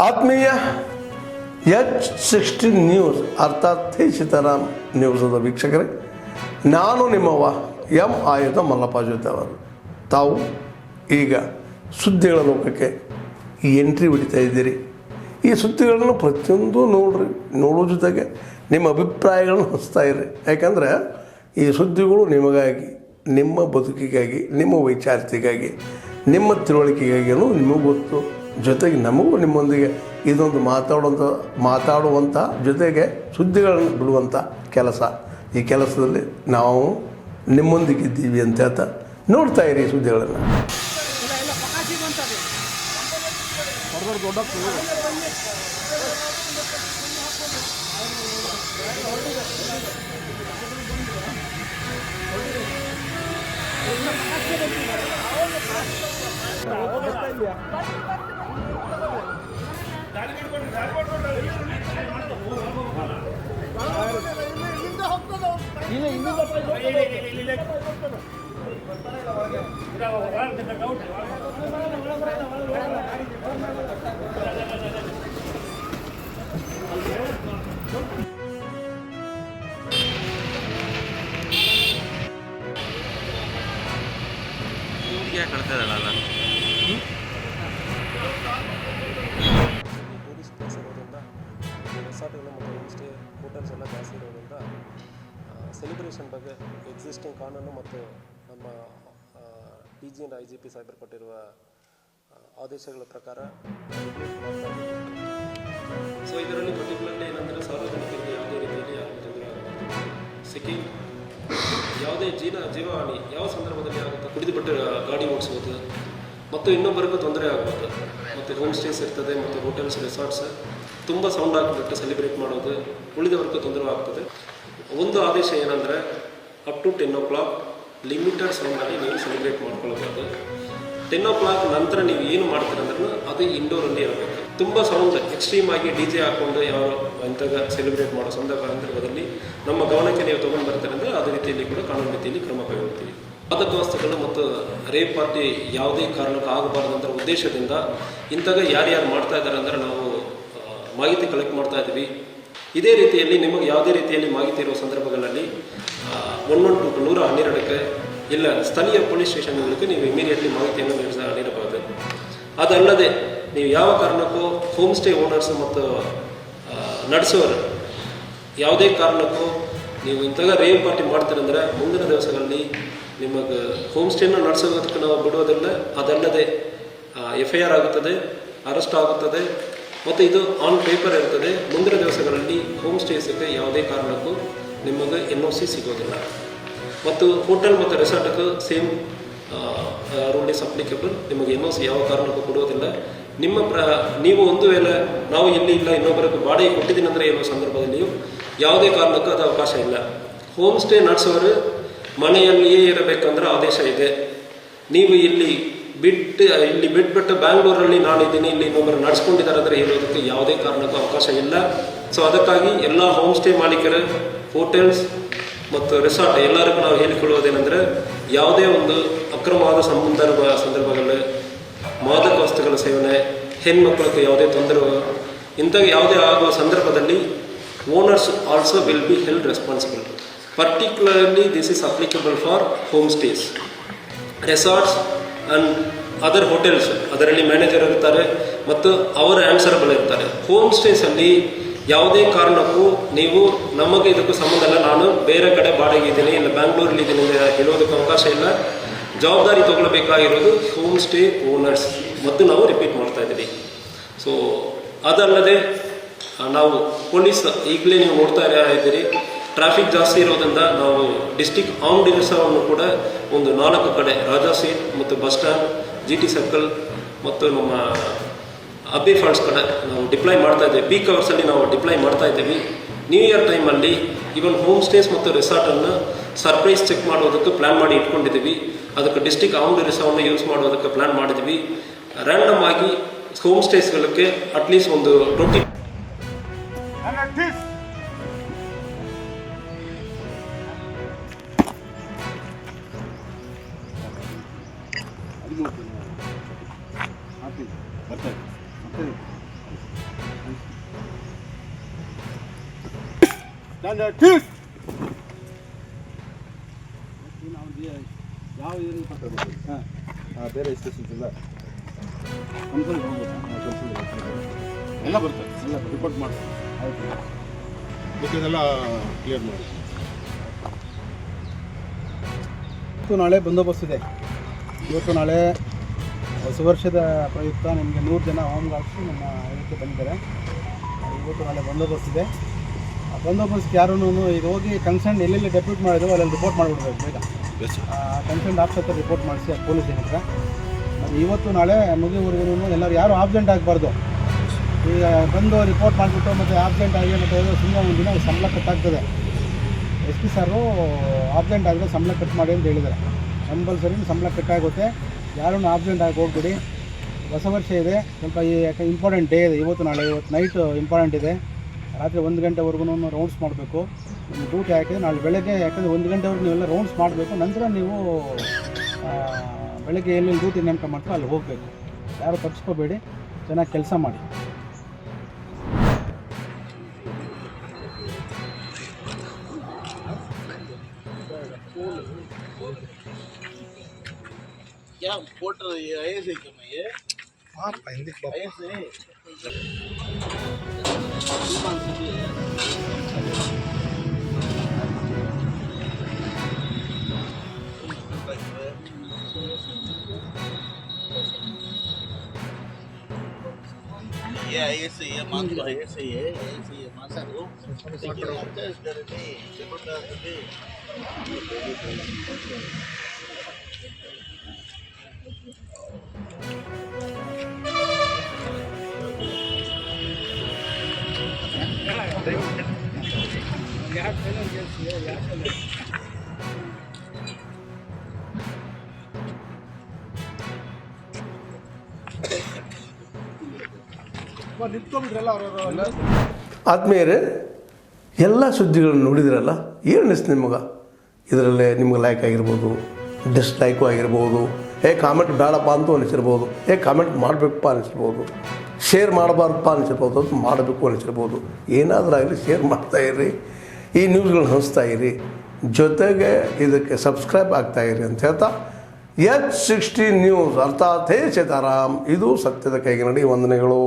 ಆತ್ಮೀಯ H16 news ಅರ್ಥಾತ್ ಹೇ ಸೀತಾರಾಮ್ ನ್ಯೂಸದ ವೀಕ್ಷಕರೇ, ನಾನು ನಿಮ್ಮವ ಎಂ ಆಯುಧ ಮಲ್ಲಪ್ಪ ಜೊತೆ ಅವರು. ತಾವು ಈಗ ಸುದ್ದಿಗಳ ಲೋಕಕ್ಕೆ ಎಂಟ್ರಿ ಹೊಡಿತಾ ಇದ್ದೀರಿ. ಈ ಸುದ್ದಿಗಳನ್ನು ಪ್ರತಿಯೊಂದು ನೋಡೋ ಜೊತೆಗೆ ನಿಮ್ಮ ಅಭಿಪ್ರಾಯಗಳನ್ನು ಹಂಚ್ತಾ ಇರ್ರಿ. ಯಾಕಂದರೆ ಈ ಸುದ್ದಿಗಳು ನಿಮಗಾಗಿ, ನಿಮ್ಮ ಬದುಕಿಗಾಗಿ, ನಿಮ್ಮ ವೈಚಾರಿಕೆಗಾಗಿ, ನಿಮ್ಮ ತಿಳುವಳಿಕೆಗಾಗಿಯೂ ನಿಮಗೂ ಗೊತ್ತು. ಜೊತೆಗೆ ನಮಗೂ ನಿಮ್ಮೊಂದಿಗೆ ಇದೊಂದು ಮಾತಾಡುವಂಥ ಜೊತೆಗೆ ಸುದ್ದಿಗಳನ್ನು ಬಿಡುವಂಥ ಕೆಲಸ. ಈ ಕೆಲಸದಲ್ಲಿ ನಾವು ನಿಮ್ಮೊಂದಿಗಿದ್ದೀವಿ ಅಂತ ಹೇಳ್ತಾ ನೋಡ್ತಾ ಇರಿ ಸುದ್ದಿಗಳನ್ನು. ಟೂರಿಸ್ಟ್ ಪ್ಲೇಸ್ ಇರೋದ್ರಿಂದ ರೆಸಾರ್ಟ್ಗಳು ಮತ್ತು ಹೋಮ್ ಸ್ಟೇ ಹೋಟೆಲ್ಸ್ ಎಲ್ಲ ಜಾಸ್ತಿ ಇರೋದ್ರಿಂದ ಸೆಲೆಬ್ರೇಷನ್ ಬಗ್ಗೆ ಎಕ್ಸಿಸ್ಟಿಂಗ್ ಕಾನೂನು ಮತ್ತು ನಮ್ಮ DG and IGP ಸಾಹೇಬರು ಕೊಟ್ಟಿರುವ ಆದೇಶಗಳ ಪ್ರಕಾರ ಸೊ ಇದರಲ್ಲಿ ಪರ್ಟಿಕ್ಯುಲರ್ಲಿ ಏನಂದರೆ ಸಾರ್ವಜನಿಕರಿಗೆ ಯಾವುದೇ ರೀತಿಯಲ್ಲಿ ಯಾವ ತೊಂದರೆ ಆಗುತ್ತೆ. ಸೆಕೆಂಡ್, ಯಾವುದೇ ಜೀವಹಾನಿ ಯಾವ ಸಂದರ್ಭದಲ್ಲಿ ಆಗುತ್ತೆ, ಕುಡಿದು ಬಿಟ್ಟು ಗಾಡಿ ಓಡಿಸೋದು ಮತ್ತು ಇನ್ನೊಬ್ಬರಿಗೂ ತೊಂದರೆ ಆಗ್ಬೋದು. ಮತ್ತು ಹೋಮ್ ಸ್ಟೇಸ್ ಇರ್ತದೆ ಮತ್ತು ಹೋಟೆಲ್ಸ್ ರೆಸಾರ್ಟ್ಸ್ ತುಂಬ ಸೌಂಡ್ ಹಾಕಿಬಿಟ್ಟು ಸೆಲೆಬ್ರೇಟ್ ಮಾಡೋದು ಉಳಿದವರಿಗೂ ತೊಂದರೆ ಆಗ್ತದೆ. ಒಂದು ಆದೇಶ ಏನಂದರೆ ಅಪ್ ಟು 10 o'clock ಲಿಮಿಟೆಡ್ ಸೌಂಡಲ್ಲಿ ನೀವು ಸೆಲೆಬ್ರೇಟ್ ಮಾಡ್ಕೊಳ್ಬೋದು. 10 o'clock ನಂತರ ನೀವು ಏನು ಮಾಡ್ತೀರಂದ್ರೂ ಅದು ಇಂಡೋರಲ್ಲಿ ಇರಬೇಕು. ತುಂಬ ಸೌಂಡ್ ಎಕ್ಸ್ಟ್ರೀಮ್ ಆಗಿ DJ ಹಾಕ್ಕೊಂಡು ಯಾವ ಅಂತಾಗ ಸೆಲೆಬ್ರೇಟ್ ಮಾಡೋ ಸಂದರ್ಭದಲ್ಲಿ ನಮ್ಮ ಗಮನಕ್ಕೆ ನೀವು ತೊಗೊಂಡು ಬರ್ತಾರೆ ಅಂದರೆ ಅದೇ ರೀತಿಯಲ್ಲಿ ಕೂಡ ಕಾನೂನು ರೀತಿಯಲ್ಲಿ ಕ್ರಮ ಕೈಗೊಳ್ತೀವಿ. ಮಾದಕ ವಸ್ತುಗಳು ಮತ್ತು ರೇಪ್ ಪಾರ್ಟಿ ಯಾವುದೇ ಕಾರಣಕ್ಕೆ ಆಗಬಾರ್ದು ಅಂತ ಉದ್ದೇಶದಿಂದ ಇಂತಾಗ ಯಾರ್ಯಾರು ಮಾಡ್ತಾ ಇದ್ದಾರೆ ಅಂದರೆ ನಾವು ಮಾಹಿತಿ ಕಲೆಕ್ಟ್ ಮಾಡ್ತಾ ಇದ್ದೀವಿ. ಇದೇ ರೀತಿಯಲ್ಲಿ ನಿಮಗೆ ಯಾವುದೇ ರೀತಿಯಲ್ಲಿ ಮಾಹಿತಿ ಇರುವ ಸಂದರ್ಭಗಳಲ್ಲಿ 112 ಇಲ್ಲ ಸ್ಥಳೀಯ ಪೊಲೀಸ್ ಸ್ಟೇಷನ್ಗಳಿಗೆ ನೀವು ಇಮಿಡಿಯೇಟ್ಲಿ ಮಾಹಿತಿಯನ್ನು ನೀಡಬಹುದು. ಅದಲ್ಲದೆ ನೀವು ಯಾವ ಕಾರಣಕ್ಕೂ ಹೋಮ್ ಸ್ಟೇ ಓನರ್ಸ್ ಮತ್ತು ನಡೆಸೋರು ಯಾವುದೇ ಕಾರಣಕ್ಕೂ ನೀವು ಇಂಥಾಗ ರೇವ್ ಪಾರ್ಟಿ ಮಾಡ್ತೀರಂದರೆ ಮುಂದಿನ ದಿವಸಗಳಲ್ಲಿ ನಿಮಗೆ ಹೋಮ್ ಸ್ಟೇನ ನಡೆಸೋದಕ್ಕೆ ನಾವು ಬಿಡೋದಿಲ್ಲ. ಅದಲ್ಲದೆ FIR ಆಗುತ್ತದೆ, ಅರೆಸ್ಟ್ ಆಗುತ್ತದೆ ಮತ್ತು ಇದು ಆನ್ ಪೇಪರ್ ಇರ್ತದೆ. ಮುಂದಿನ ದಿವಸಗಳಲ್ಲಿ ಹೋಮ್ ಸ್ಟೇಸ್ಗೆ ಯಾವುದೇ ಕಾರಣಕ್ಕೂ ನಿಮಗೆ NOC ಸಿಗೋದಿಲ್ಲ. ಮತ್ತು ಹೋಟೆಲ್ ಮತ್ತು ರೆಸಾರ್ಟ್ಗೆ ಸೇಮ್ ರೂಲ್ ಇಸ್ ಅಪ್ಲಿಕೇಬಲ್. ನಿಮಗೆ NOC ಯಾವ ಕಾರಣಕ್ಕೂ ಕೊಡೋದಿಲ್ಲ. ನೀವು ಒಂದು ವೇಳೆ ನಾವು ಇಲ್ಲಿ ಇಲ್ಲ ಇನ್ನೊಬ್ಬರಿಗೆ ಬಾಡಿಗೆ ಕೊಟ್ಟಿದ್ದೀನಿ ಅಂದರೆ ಇರೋ ಸಂದರ್ಭದಲ್ಲಿಯೂ ಯಾವುದೇ ಕಾರಣಕ್ಕೂ ಅದು ಅವಕಾಶ ಇಲ್ಲ. ಹೋಮ್ ಸ್ಟೇ ನಡೆಸೋರು ಮನೆಯಲ್ಲಿಯೇ ಇರಬೇಕಂದ್ರೆ ಆದೇಶ ಇದೆ. ನೀವು ಇಲ್ಲಿ ಬಿಟ್ಬಿಟ್ಟು ಬ್ಯಾಂಗ್ಳೂರಲ್ಲಿ ನಾನಿದ್ದೀನಿ, ಇಲ್ಲಿ ಇನ್ನೊಬ್ಬರು ನಡೆಸ್ಕೊಂಡಿದ್ದಾರೆ ಅಂದರೆ ಇರೋದಕ್ಕೆ ಯಾವುದೇ ಕಾರಣಕ್ಕೂ ಅವಕಾಶ ಇಲ್ಲ. ಸೊ ಅದಕ್ಕಾಗಿ ಎಲ್ಲ ಹೋಮ್ ಸ್ಟೇ ಮಾಲೀಕರು, ಹೋಟೆಲ್ಸ್ ಮತ್ತು ರೆಸಾರ್ಟ್ ಎಲ್ಲರಿಗೂ ನಾವು ಹೇಳಿಕೊಳ್ಳುವುದೇನೆಂದರೆ ಯಾವುದೇ ಒಂದು ಅಕ್ರಮವಾದ ಸಂದರ್ಭಗಳಲ್ಲಿ ಮಾದಕ ವಸ್ತುಗಳ ಸೇವನೆ, ಹೆಣ್ಮಕ್ಳಿಗೆ ಯಾವುದೇ ತೊಂದರೆ ಇಂಥ ಯಾವುದೇ ಆಗುವ ಸಂದರ್ಭದಲ್ಲಿ owners also will be held responsible. Particularly this is applicable for home stays, resorts and other hotels. ಅದರಲ್ಲಿ ಮ್ಯಾನೇಜರ್ ಇರ್ತಾರೆ ಮತ್ತು ಅವರು ಆನ್ಸರಬಲ್ ಇರ್ತಾರೆ. ಹೋಮ್ ಸ್ಟೇಸಲ್ಲಿ ಯಾವುದೇ ಕಾರಣಕ್ಕೂ ನೀವು ನಮಗೆ ಇದಕ್ಕೂ ಸಂಬಂಧ ಇಲ್ಲ, ನಾನು ಬೇರೆ ಕಡೆ ಬಾಡಿಗೆ ಇದ್ದೀನಿ, ಇಲ್ಲ ಬ್ಯಾಂಗ್ಳೂರಲ್ಲಿ ಇದ್ದೀನಿ ಹೇಳೋದಕ್ಕೆ ಅವಕಾಶ ಇಲ್ಲ. ಜವಾಬ್ದಾರಿ ತಗೊಳ್ಬೇಕಾಗಿರೋದು ಹೋಮ್ ಸ್ಟೇ ಓನರ್ಸ್ ಮತ್ತು ನಾವು ರಿಪೀಟ್ ಮಾಡ್ತಾ ಇದ್ದೀವಿ. ಸೊ ಅದಲ್ಲದೆ ನಾವು ಪೊಲೀಸ್ ಈಗಲೇ ನೀವು ನೋಡ್ತಾ ಇದ್ದೀರಿ, ಟ್ರಾಫಿಕ್ ಜಾಸ್ತಿ ಇರೋದ್ರಿಂದ ನಾವು ಡಿಸ್ಟಿಕ್ ಆರ್ಮ್ಡ್ ರಿಸರ್ವನ್ನು ಕೂಡ ಒಂದು 4 ಕಡೆ ರಾಜಾ ಸೀಟ್ ಮತ್ತು ಬಸ್ ಸ್ಟ್ಯಾಂಡ್, GT ಸರ್ಕಲ್ ಮತ್ತು ನಮ್ಮ ಅಬ್ಬಿ ಫಾಲ್ಸ್ ಕಡೆ ನಾವು ಡಿಪ್ಲಾಯ್ ಮಾಡ್ತಾ ಇದ್ದೇವೆ. ಪೀಕ್ ಅವರ್ಸಲ್ಲಿ ನಾವು ಡಿಪ್ಲಾಯ್ ಮಾಡ್ತಾ ಇದ್ದೀವಿ. ನ್ಯೂ ಇಯರ್ ಟೈಮಲ್ಲಿ ಈವನ್ ಹೋಮ್ ಸ್ಟೇಸ್ ಮತ್ತು ರೆಸಾರ್ಟನ್ನು ಸರ್ಪ್ರೈಸ್ ಚೆಕ್ ಮಾಡೋದಕ್ಕೆ ಪ್ಲ್ಯಾನ್ ಮಾಡಿ ಇಟ್ಕೊಂಡಿದ್ದೀವಿ. ಅದಕ್ಕೆ ಡಿಸ್ಟಿಕ್ ಆರ್ಮ್ಡ್ ರಿಸರ್ವನ್ನು ಯೂಸ್ ಮಾಡೋದಕ್ಕೆ ಪ್ಲ್ಯಾನ್ ಮಾಡಿದ್ದೀವಿ. ರ್ಯಾಂಡಮ್ ಆಗಿ ಹೋಮ್ ಸ್ಟೇಸ್ಗಳಿಗೆ ಅಟ್ಲೀಸ್ಟ್ ಒಂದು 20 13 ಬರ್ತಾರೆ ಯಾವ ಏನು ಹಾಂ ಬೇರೆ ಎಸ್ಟೇಷನ್ಸ್ ಇಲ್ಲ ಎಲ್ಲ ಬರ್ತದೆ ಎಲ್ಲ ರಿಪೋರ್ಟ್ ಮಾಡಿ ಆಯಿತು ಬೇಕಿದೆಲ್ಲ ಕ್ಲಿಯರ್ ಮಾಡಿ. ಇವತ್ತು ನಾಳೆ ಬಂದೋಬಸ್ತ್ ಇದೆ. ಇವತ್ತು ನಾಳೆ ಹೊಸ ವರ್ಷದ ಪ್ರಯುಕ್ತ ನಿಮಗೆ 100 ಜನ ಹೋಮ್ ಗಾರ್ಡ್ಸು ನಮ್ಮ ಇದಕ್ಕೆ ಬಂದಿದ್ದಾರೆ. ಇವತ್ತು ನಾಳೆ ಬಂದೋಬಸ್ತ್ ಇದೆ. ಆ ಬಂದೋಬಸ್ತ್ ಯಾರೂ ಇದು ಹೋಗಿ ಕನ್ಸರ್ನ್ ಎಲ್ಲೆಲ್ಲಿ ಡೆಪ್ಯೂಟ್ ಮಾಡಿದ್ರು ಅಲ್ಲೆಲ್ಲಿ ರಿಪೋರ್ಟ್ ಮಾಡಿಬಿಡ್ಬೇಕು ಬೇಗ. ಕನ್ಸರ್ನ್ ಆಫೀಸರ್ ಹತ್ರ ರಿಪೋರ್ಟ್ ಮಾಡಿಸಿ ಅದು ಪೊಲೀಸ್ ಹತ್ರ. ಮತ್ತು ಇವತ್ತು ನಾಳೆ ಮುಗಿವರೆಗೂ ಎಲ್ಲರೂ ಯಾರೂ ಆಬ್ಸೆಂಟ್ ಆಗಬಾರ್ದು. ಈಗ ಬಂದು ರಿಪೋರ್ಟ್ ಮಾಡಿಬಿಟ್ಟು ಮತ್ತು ಆಬ್ಸೆಂಟ್ ಆಗಿ ಮತ್ತು ಸುಮ್ಮನೆ ಒಂದು ದಿನ ಸಂಬಳ ಕಟ್ಟಾಗ್ತದೆ. SP ಸಾರು ಆಬ್ಸೆಂಟ್ ಆದರೆ ಸಂಬಳ ಕಟ್ ಮಾಡಿ ಅಂತ ಹೇಳಿದ್ದಾರೆ. ಕಂಪಲ್ಸರಿ ಸಂಬಳ ಕಟ್ಟಾಗುತ್ತೆ. ಯಾರೂ ಆಬ್ಸೆಂಟ್ ಆಗಿ ಹೋಗ್ಬಿಡಿ. ಹೊಸ ವರ್ಷ ಇದೆ, ಸ್ವಲ್ಪ ಯಾಕೆ ಇಂಪಾರ್ಟೆಂಟ್ ಡೇ ಇದೆ. ಇವತ್ತು ನೈಟ್ ಇಂಪಾರ್ಟೆಂಟ್ ಇದೆ. ರಾತ್ರಿ 1 ಗಂಟೆವರೆಗೂ ರೌಂಡ್ಸ್ ಮಾಡಬೇಕು. ನಿಮ್ಮ ಡ್ಯೂಟಿ ಹಾಕಿದ್ರೆ ನಾಳೆ ಬೆಳಗ್ಗೆ, ಯಾಕಂದರೆ 1 ಗಂಟೆವರೆಗೂ ನೀವೆಲ್ಲ ರೌಂಡ್ಸ್ ಮಾಡಬೇಕು. ನಂತರ ನೀವು ಬೆಳಗ್ಗೆ ಎಲ್ಲೆಲ್ಲಿ ಡ್ಯೂಟಿ ನೇಮಕ ಮಾಡ್ತೀರೋ ಅಲ್ಲಿ ಹೋಗಬೇಕು. ಯಾರು ತಪ್ಪಿಸ್ಕೋಬೇಡಿ, ಚೆನ್ನಾಗಿ ಕೆಲಸ ಮಾಡಿ. क्या पोर्टर IAS है क्या मैं ये हाँ हिंदी IAS है ये IAS है ये मान लो IAS है ये मान लो लेकिन आपका इस घर में सेपरेट करके ನಿಂತ್ಕೊಂಡ್ಬಿಟ್ರಲ್ಲ ಅವರು. ಆತ್ಮೀಯರೇ, ಎಲ್ಲ ಸುದ್ದಿಗಳನ್ನು ನೋಡಿದ್ರಲ್ಲ, ಏನು ಅನಿಸ್ತು ನಿಮಗೆ? ಇದರಲ್ಲೇ ನಿಮ್ಗೆ ಲೈಕ್ ಆಗಿರ್ಬೋದು, ಡಿಸ್ಲೈಕು ಆಗಿರ್ಬೋದು, ಕಾಮೆಂಟ್ ಬೇಡಪ್ಪ ಅಂತ ಅನಿಸಿರ್ಬೋದು, ಕಾಮೆಂಟ್ ಮಾಡಬೇಕಪ್ಪ ಅನಿಸಿರ್ಬೋದು, ಶೇರ್ ಮಾಡಬಾರ್ದಪ್ಪ ಅನಿಸಿರ್ಬೋದು, ಅದು ಮಾಡಬೇಕು ಅನಿಸಿರ್ಬೋದು. ಏನಾದರೂ ಆಗಲಿ ಶೇರ್ ಮಾಡ್ತಾಯಿರಿ, ಈ ನ್ಯೂಸ್ಗಳನ್ನ ಹಂಚ್ತಾ ಇರಿ, ಜೊತೆಗೆ ಇದಕ್ಕೆ ಸಬ್ಸ್ಕ್ರೈಬ್ ಆಗ್ತಾಯಿರಿ ಅಂತ ಹೇಳ್ತಾ H16 ನ್ಯೂಸ್ ಅರ್ಥಾತ್ ಹೇ ಸೀತಾರಾಮ್, ಇದು ಸತ್ಯದ ಕೈಗೆ ನಡಿ. ವಂದನೆಗಳು.